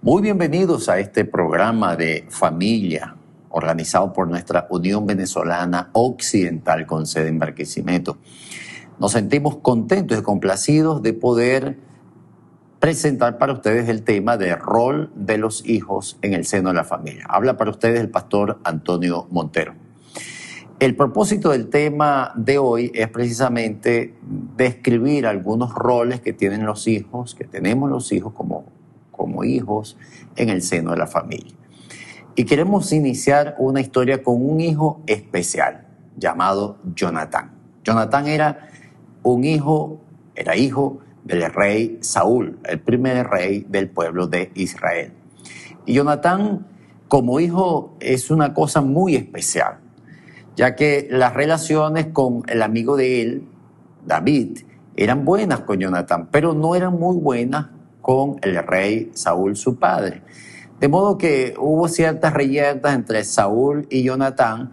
Muy bienvenidos a este programa de familia organizado por nuestra Unión Venezolana Occidental con sede en Barquisimeto. Nos sentimos contentos y complacidos de poder presentar para ustedes el tema del rol de los hijos en el seno de la familia. Habla para ustedes el pastor Antonio Montero. El propósito del tema de hoy es precisamente describir algunos roles que tienen los hijos, que tenemos los hijos como hijos en el seno de la familia. Y queremos iniciar una historia con un hijo especial llamado Jonatán. Jonatán era hijo del rey Saúl, el primer rey del pueblo de Israel. Y Jonatán, como hijo, es una cosa muy especial, ya que las relaciones con el amigo de él, David, eran buenas con Jonatán, pero no eran muy buenas con el rey Saúl, su padre. De modo que hubo ciertas reyertas entre Saúl y Jonatán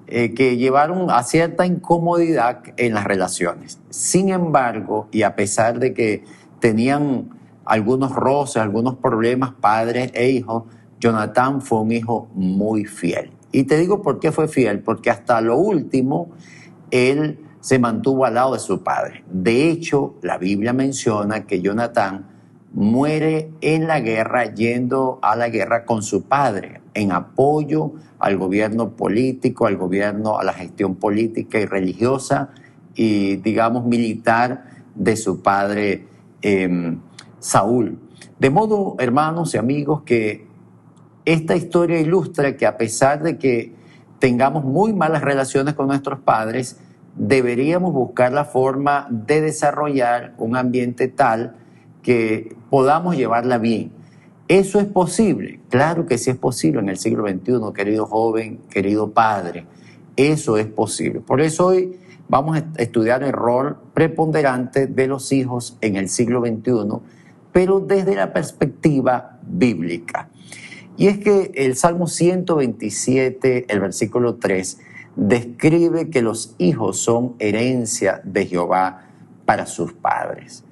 que llevaron a cierta incomodidad en las relaciones. Sin embargo, y a pesar de que tenían algunos roces, algunos problemas, padres e hijos, Jonatán fue un hijo muy fiel. Y te digo por qué fue fiel, porque hasta lo último él se mantuvo al lado de su padre. De hecho, la Biblia menciona que Jonatán muere en la guerra, yendo a la guerra con su padre, en apoyo al gobierno político, a la gestión política y religiosa y, digamos, militar de su padre Saúl. De modo, hermanos y amigos, que esta historia ilustra que a pesar de que tengamos muy malas relaciones con nuestros padres, deberíamos buscar la forma de desarrollar un ambiente tal que podamos llevarla bien. ¿Eso es posible? Claro que sí es posible en el siglo XXI, querido joven, querido padre. Eso es posible. Por eso hoy vamos a estudiar el rol preponderante de los hijos en el siglo XXI, pero desde la perspectiva bíblica. Y es que el Salmo 127, el versículo 3, describe que los hijos son herencia de Jehová para sus padres.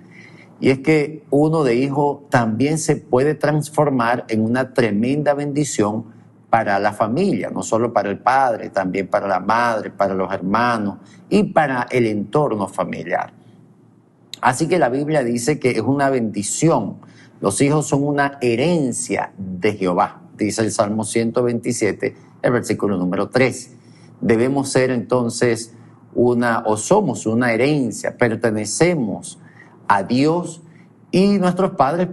Y es que uno de hijo también se puede transformar en una tremenda bendición para la familia, no solo para el padre, también para la madre, para los hermanos y para el entorno familiar. Así que la Biblia dice que es una bendición. Los hijos son una herencia de Jehová, dice el Salmo 127, el versículo número 3. Debemos ser entonces somos una herencia, pertenecemos a Dios y nuestros padres,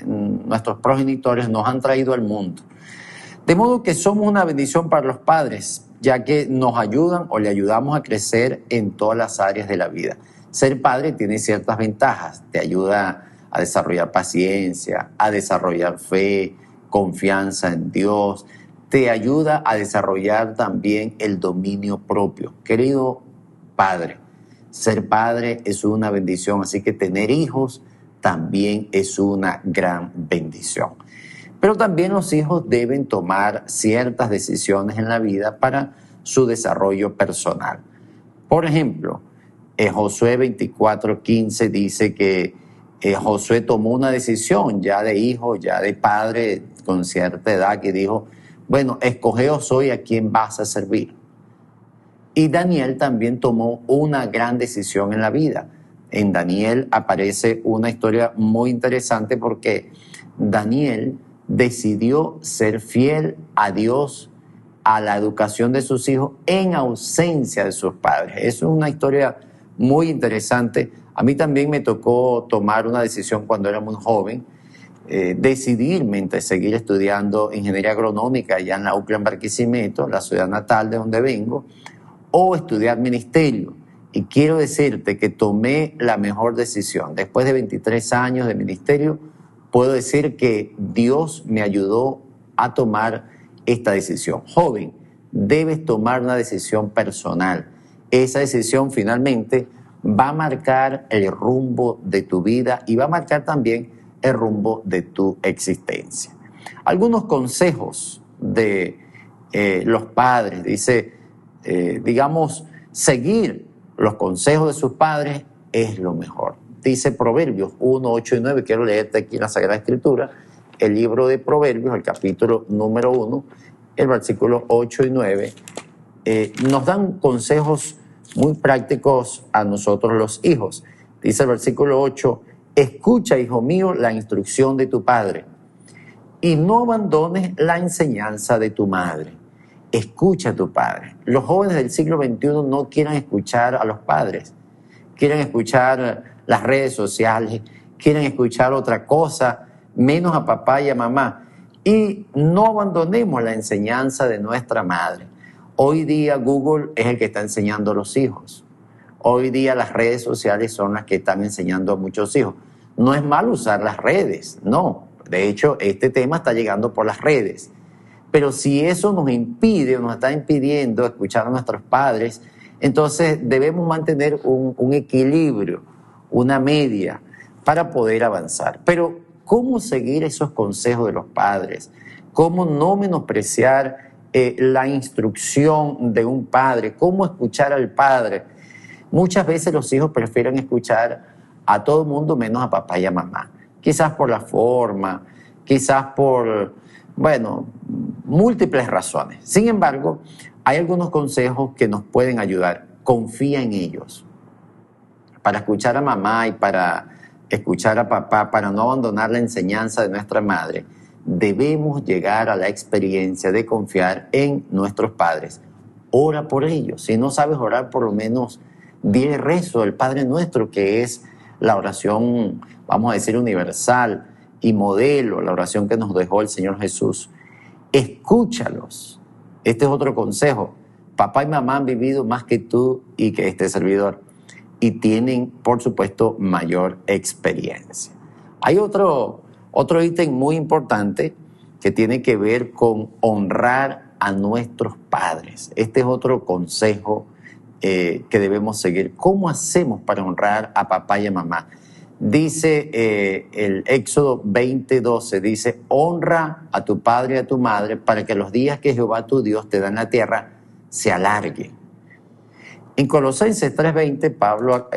nuestros progenitores nos han traído al mundo. De modo que somos una bendición para los padres, ya que nos ayudan o le ayudamos a crecer en todas las áreas de la vida. Ser padre tiene ciertas ventajas, te ayuda a desarrollar paciencia, a desarrollar fe, confianza en Dios, te ayuda a desarrollar también el dominio propio. Querido padre, ser padre es una bendición, así que tener hijos también es una gran bendición. Pero también los hijos deben tomar ciertas decisiones en la vida para su desarrollo personal. Por ejemplo, en Josué 24:15 dice que Josué tomó una decisión ya de hijo, ya de padre con cierta edad, que dijo, bueno, escogeos hoy a quién vas a servir. Y Daniel también tomó una gran decisión en la vida. En Daniel aparece una historia muy interesante porque Daniel decidió ser fiel a Dios, a la educación de sus hijos en ausencia de sus padres. Es una historia muy interesante. A mí también me tocó tomar una decisión cuando era muy joven, decidirme entre seguir estudiando ingeniería agronómica allá en la UCLA en Barquisimeto, la ciudad natal de donde vengo, o estudiar ministerio. Y quiero decirte que tomé la mejor decisión. Después de 23 años de ministerio, puedo decir que Dios me ayudó a tomar esta decisión. Joven, debes tomar una decisión personal. Esa decisión finalmente va a marcar el rumbo de tu vida y va a marcar también el rumbo de tu existencia. Algunos consejos de los padres, dice, seguir los consejos de sus padres es lo mejor. Dice Proverbios 1, 8 y 9, quiero leerte aquí en la Sagrada Escritura, el libro de Proverbios, el capítulo número 1, el versículo 8 y 9, nos dan consejos muy prácticos a nosotros los hijos. Dice el versículo 8, escucha, hijo mío, la instrucción de tu padre y no abandones la enseñanza de tu madre. Escucha a tu padre. Los jóvenes del siglo XXI no quieren escuchar a los padres, quieren escuchar las redes sociales, quieren escuchar otra cosa, menos a papá y a mamá. Y no abandonemos la enseñanza de nuestra madre. Hoy día Google es el que está enseñando a los hijos. Hoy día las redes sociales son las que están enseñando a muchos hijos. No es malo usar las redes, no. De hecho, este tema está llegando por las redes. Pero si eso nos impide o nos está impidiendo escuchar a nuestros padres, entonces debemos mantener un equilibrio, una media, para poder avanzar. Pero, ¿cómo seguir esos consejos de los padres? ¿Cómo no menospreciar la instrucción de un padre? ¿Cómo escuchar al padre? Muchas veces los hijos prefieren escuchar a todo el mundo menos a papá y a mamá. Quizás por la forma, quizás por, múltiples razones. Sin embargo, hay algunos consejos que nos pueden ayudar. Confía en ellos. Para escuchar a mamá y para escuchar a papá, para no abandonar la enseñanza de nuestra madre, debemos llegar a la experiencia de confiar en nuestros padres. Ora por ellos. Si no sabes orar, por lo menos di el rezo del Padre Nuestro, que es la oración, vamos a decir, universal y modelo, la oración que nos dejó el Señor Jesús. Escúchalos. Este es otro consejo. Papá y mamá han vivido más que tú y que este servidor y tienen, por supuesto, mayor experiencia. Hay otro ítem muy importante que tiene que ver con honrar a nuestros padres. Este es otro consejo que debemos seguir. ¿Cómo hacemos para honrar a papá y a mamá? Dice el Éxodo 20:12, dice, honra a tu padre y a tu madre para que los días que Jehová tu Dios te da en la tierra se alarguen. En Colosenses 3:20, Pablo,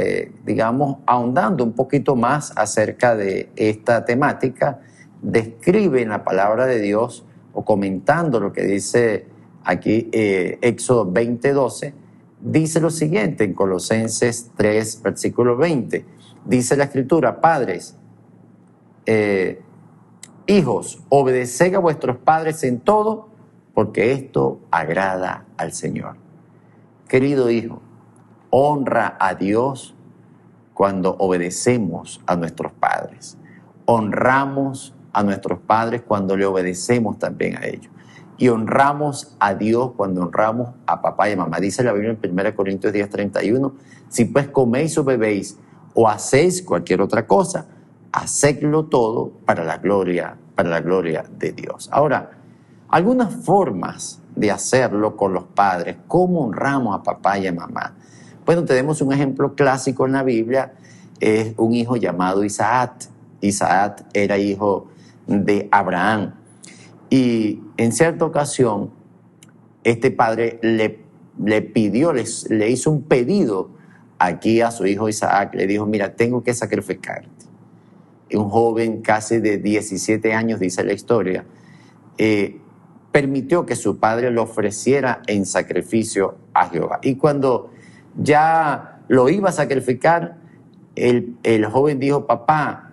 ahondando un poquito más acerca de esta temática, describe en la palabra de Dios, o comentando lo que dice aquí Éxodo 20:12, dice lo siguiente en Colosenses 3, versículo 20. Dice la Escritura, padres, hijos, obedeced a vuestros padres en todo, porque esto agrada al Señor. Querido hijo, honra a Dios cuando obedecemos a nuestros padres. Honramos a nuestros padres cuando le obedecemos también a ellos. Y honramos a Dios cuando honramos a papá y a mamá. Dice la Biblia en 1 Corintios 10:31, si pues coméis o bebéis o hacéis cualquier otra cosa, hacedlo todo para la gloria de Dios. Ahora, algunas formas de hacerlo con los padres, ¿cómo honramos a papá y a mamá? Bueno, tenemos un ejemplo clásico en la Biblia, es un hijo llamado Isaac. Isaac era hijo de Abraham. Y en cierta ocasión, este padre le pidió, le hizo un pedido aquí a su hijo Isaac. Le dijo, mira, tengo que sacrificarte. Y un joven casi de 17 años, dice la historia, permitió que su padre lo ofreciera en sacrificio a Jehová. Y cuando ya lo iba a sacrificar, el joven dijo, papá,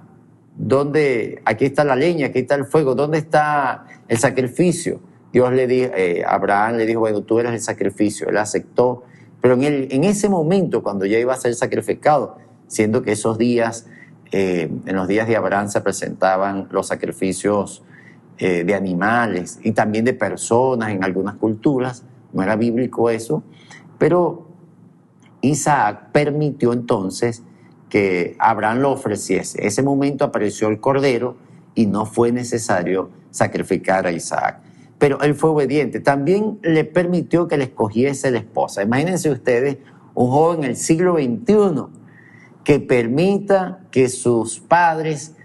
¿dónde? Aquí está la leña, aquí está el fuego, ¿dónde está el sacrificio? Dios le dijo, Abraham le dijo, bueno, tú eres el sacrificio. Él aceptó, pero en ese momento, cuando ya iba a ser sacrificado, siendo que esos días, en los días de Abraham se presentaban los sacrificios de animales y también de personas en algunas culturas, no era bíblico eso, pero Isaac permitió entonces que Abraham lo ofreciese. En ese momento apareció el cordero y no fue necesario sacrificar a Isaac. Pero él fue obediente. También le permitió que le escogiese la esposa. Imagínense ustedes un joven en el siglo XXI que permita que sus padres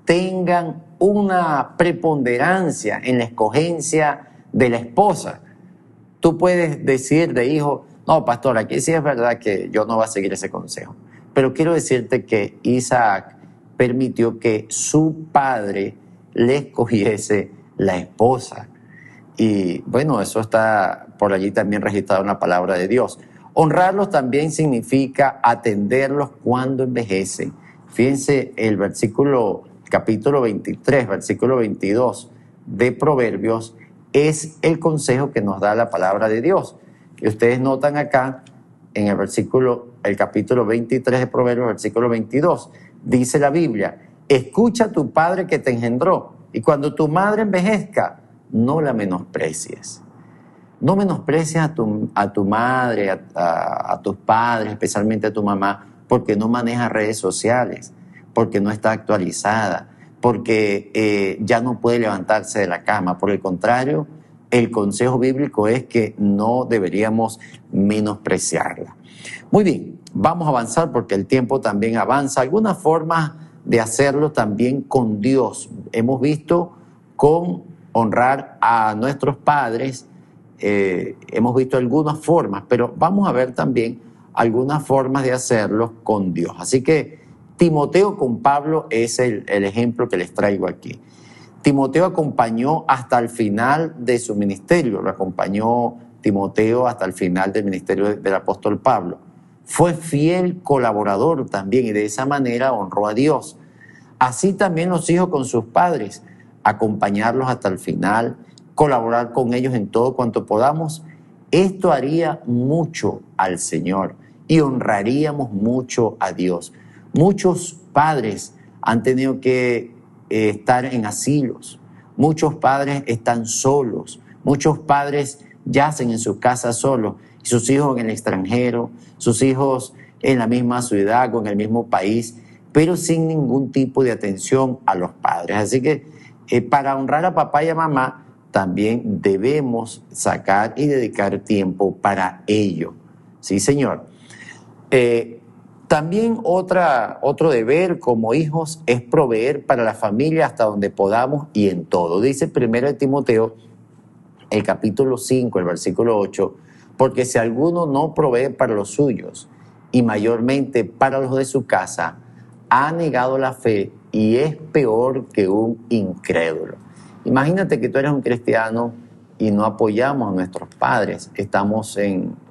tengan una preponderancia en la escogencia de la esposa. Tú puedes decir de hijo, no, pastor, aquí sí es verdad que yo no voy a seguir ese consejo. Pero quiero decirte que Isaac permitió que su padre le escogiese la esposa. Y bueno, eso está por allí también registrado en la palabra de Dios. Honrarlos también significa atenderlos cuando envejecen. Fíjense el capítulo 23, versículo 22 de Proverbios, es el consejo que nos da la palabra de Dios. Y ustedes notan acá en el capítulo 23 de Proverbios, versículo 22, dice la Biblia: escucha a tu padre que te engendró, y cuando tu madre envejezca, no la menosprecies. No menosprecies a tu madre, a tus padres, especialmente a tu mamá, porque no maneja redes sociales, porque no está actualizada, porque ya no puede levantarse de la cama. Por el contrario, el consejo bíblico es que no deberíamos menospreciarla. Muy bien, vamos a avanzar porque el tiempo también avanza. Algunas formas de hacerlo también con Dios. Hemos visto con honrar a nuestros padres, hemos visto algunas formas, pero vamos a ver también algunas formas de hacerlo con Dios. Así que Timoteo con Pablo es el ejemplo que les traigo aquí. Timoteo acompañó hasta el final de su ministerio, lo acompañó Timoteo hasta el final del ministerio del apóstol Pablo. Fue fiel colaborador también y de esa manera honró a Dios. Así también los hijos con sus padres, acompañarlos hasta el final, colaborar con ellos en todo cuanto podamos. Esto haría mucho al Señor y honraríamos mucho a Dios. Muchos padres han tenido que estar en asilos, muchos padres están solos, muchos padres yacen en sus casas solos, y sus hijos en el extranjero, sus hijos en la misma ciudad o en el mismo país, pero sin ningún tipo de atención a los padres. Así que para honrar a papá y a mamá también debemos sacar y dedicar tiempo para ello. Sí, Señor. También otro deber como hijos es proveer para la familia hasta donde podamos y en todo. Dice 1 Timoteo, el capítulo 5, el versículo 8, porque si alguno no provee para los suyos y mayormente para los de su casa, ha negado la fe y es peor que un incrédulo. Imagínate que tú eres un cristiano y no apoyamos a nuestros padres. Estamos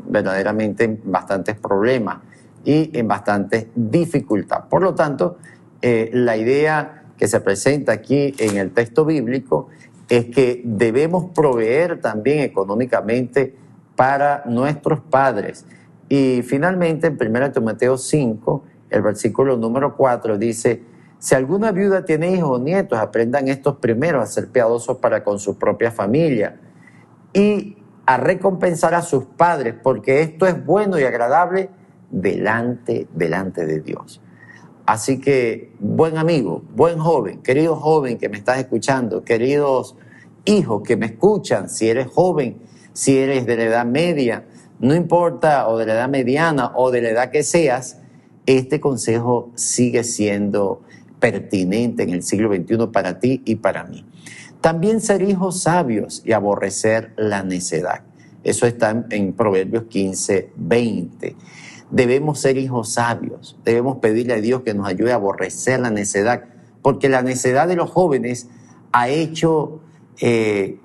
verdaderamente en bastantes problemas y en bastante dificultad. Por lo tanto, la idea que se presenta aquí en el texto bíblico es que debemos proveer también económicamente para nuestros padres. Y finalmente, en 1 Timoteo 5, el versículo número 4 dice: si alguna viuda tiene hijos o nietos, aprendan estos primero a ser piadosos para con su propia familia y a recompensar a sus padres, porque esto es bueno y agradable delante de Dios. Así que, buen amigo, buen joven, querido joven que me estás escuchando, queridos hijos que me escuchan, si eres joven, si eres de la edad media, no importa, o de la edad mediana o de la edad que seas, este consejo sigue siendo pertinente en el siglo XXI para ti y para mí. También ser hijos sabios y aborrecer la necedad. Eso está en Proverbios 15, 20. Debemos ser hijos sabios, debemos pedirle a Dios que nos ayude a aborrecer la necedad, porque la necedad de los jóvenes ha hecho que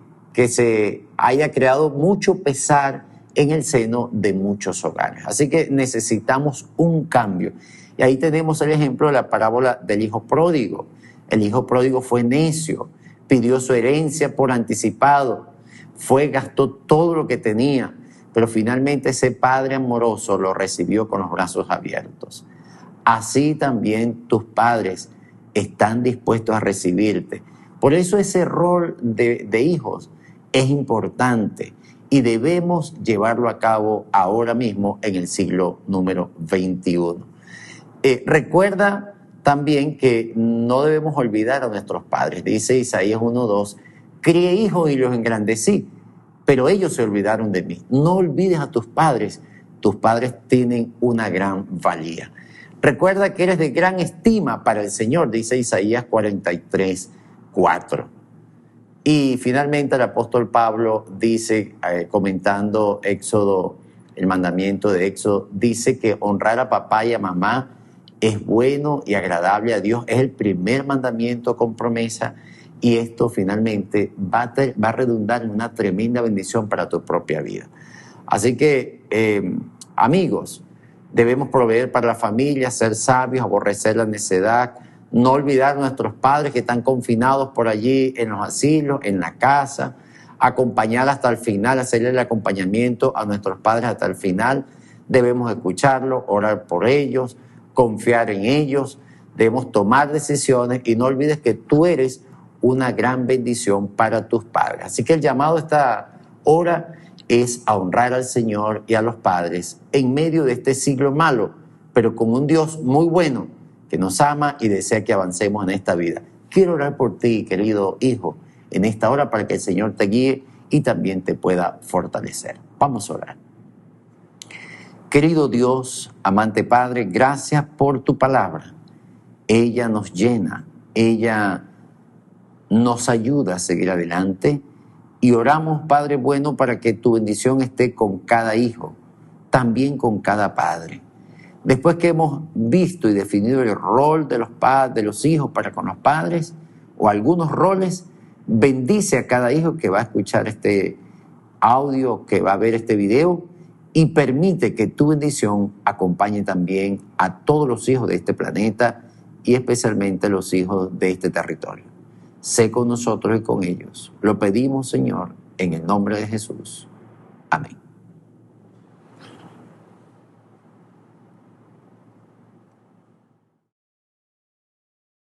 se haya creado mucho pesar en el seno de muchos hogares. Así que necesitamos un cambio. Y ahí tenemos el ejemplo de la parábola del hijo pródigo. El hijo pródigo fue necio, pidió su herencia por anticipado, gastó todo lo que tenía, pero finalmente ese padre amoroso lo recibió con los brazos abiertos. Así también tus padres están dispuestos a recibirte. Por eso ese rol de hijos es importante y debemos llevarlo a cabo ahora mismo en el siglo número 21. Recuerda también que no debemos olvidar a nuestros padres. Dice Isaías 1:2, crié hijos y los engrandecí, pero ellos se olvidaron de mí. No olvides a tus padres tienen una gran valía. Recuerda que eres de gran estima para el Señor, dice Isaías 43:4. Y finalmente el apóstol Pablo dice, comentando Éxodo, el mandamiento de Éxodo, dice que honrar a papá y a mamá es bueno y agradable a Dios. Es el primer mandamiento con promesa y esto finalmente va a redundar en una tremenda bendición para tu propia vida. Así que, amigos, debemos proveer para la familia, ser sabios, aborrecer la necedad, no olvidar a nuestros padres que están confinados por allí en los asilos, en la casa, acompañar hasta el final, hacerle el acompañamiento a nuestros padres hasta el final. Debemos escucharlos, orar por ellos, confiar en ellos, debemos tomar decisiones y no olvides que tú eres una gran bendición para tus padres. Así que el llamado a esta hora es a honrar al Señor y a los padres en medio de este siglo malo, pero con un Dios muy bueno que nos ama y desea que avancemos en esta vida. Quiero orar por ti, querido hijo, en esta hora para que el Señor te guíe y también te pueda fortalecer. Vamos a orar. Querido Dios, amante Padre, gracias por tu palabra. Ella nos llena, ella nos ayuda a seguir adelante y oramos, Padre bueno, para que tu bendición esté con cada hijo, también con cada padre. Después que hemos visto y definido el rol de los hijos para con los padres o algunos roles, bendice a cada hijo que va a escuchar este audio, que va a ver este video y permite que tu bendición acompañe también a todos los hijos de este planeta y especialmente los hijos de este territorio. Sé con nosotros y con ellos. Lo pedimos, Señor, en el nombre de Jesús.